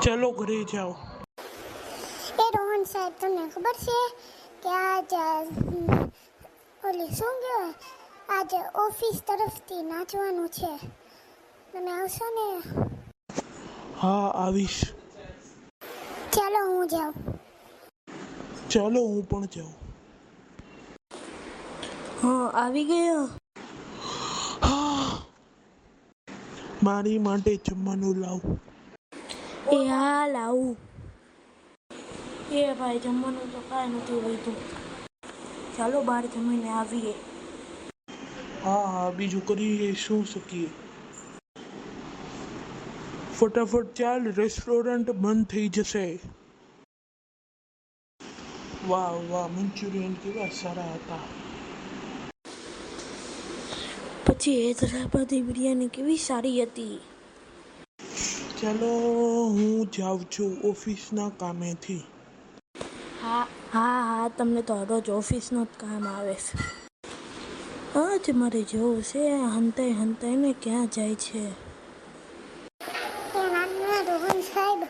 चलो घरे जाओ। ए रोहन साहेब, તમને ખબર છે કે આજ ઓલી શું કહેવાય, આજે ઓફિસ તરફથી નાચવાનું છે, તમે આવશો ને? हाँ आवीश। ચાલો હું જાઉં। चलो हूँ पण जाऊँ। हाँ આવી ગયો। मारी माटे जमवानुं लाव। એ હા લાવું। એ ભાઈ જમવાનું તો કાંઈ નથી હોતું, ચાલો બહાર જમીને આવીએ। हाँ हाँ बीजू करीए શું શકીએ। फटाफट चाल, रेस्टोरंट बंद થઈ જશે। वाह वाह, મંચુરિયન કેવા સારા હતા। પછી હૈદરાબાદી બિરયાની કેવી સારી હતી। ચાલો હું જાઉં છું ઓફિસના કામેથી। હા હા હા, તમને તો રોજ ઓફિસનું જ કામ આવે છે। આજ મારે જોવું છે હંતાઈ હંતાઈને ક્યાં જાય છે। એ નાના રોહન સાહેબ,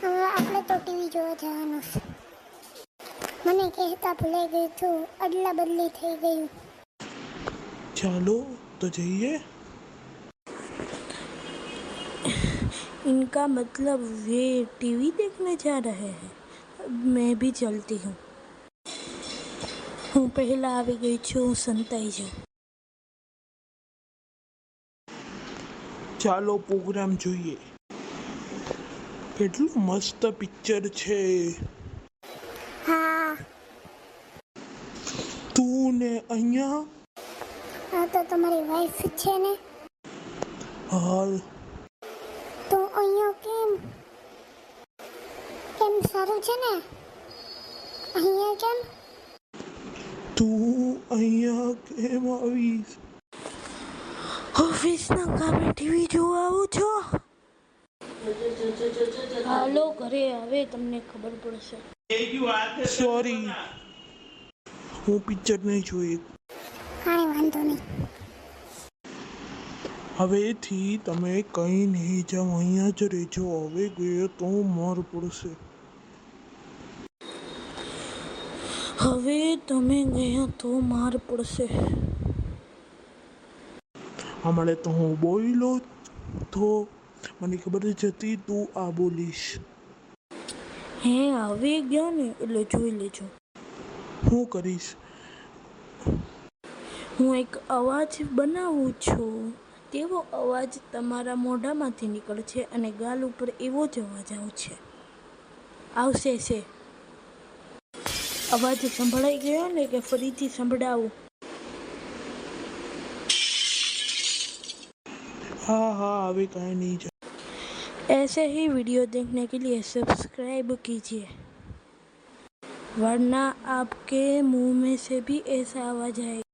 હવે આપણે તો ટીવી જોવા જવાનું છે। મને કહેતા ભૂલાઈ ગયું છું, અદલા બદલી થઈ ગયું। ચાલો તો જઈએ। इनका मतलब वे टीवी देखने जा रहे हैं, मैं भी चलती हूँ। હું પહેલા આવી ગઈ છું, સંતાઈ જાઉં। ચાલો પ્રોગ્રામ જોઈએ। કેટલું મસ્ત પિક્ચર છે। હા, તું ને અહીંયા? આ તો તમારી વાઈફ છે ને? હા તો અહીંયા કેમ? કેમ, સારું છે ને? અહીંયા કેમ? તું અહીંયા કેમ આવીશ? ઓફિસના કામે ટીવી જોવા આવું છો? હાલો ઘરે, હવે તમને ખબર પડશે। સોરી, હું પિક્ચર નહીં જોઈ। કાંઈ વાંધો નહીં। હવેથી તમે કંઈ નહીં જાઓ, અહીંયા જ રહેજો। હવે ગયો તો માર પડશે। હવે તમે ગયા તો માર પડશે। હમણાં તો હું બોલ્યો તો મને ખબર જ હતી તું આ બોલીશ। હે હવે ગયા ને એટલે જોઈ લેજો। હું કરીશ? હું એક અવાજ બનાવું છું, તેવો અવાજ તમારા મોઢામાંથી નીકળશે અને ગાલ ઉપર એવો જ અવાજ આવશે છે। અવાજ સંભળાઈ ગયો ને કે ફરીથી સંભળાવું? हाँ हाँ अभी कहीं नहीं जा। ऐसे ही वीडियो देखने के लिए सब्सक्राइब कीजिए, वरना आपके मुंह में से भी ऐसा आवाज आएगा।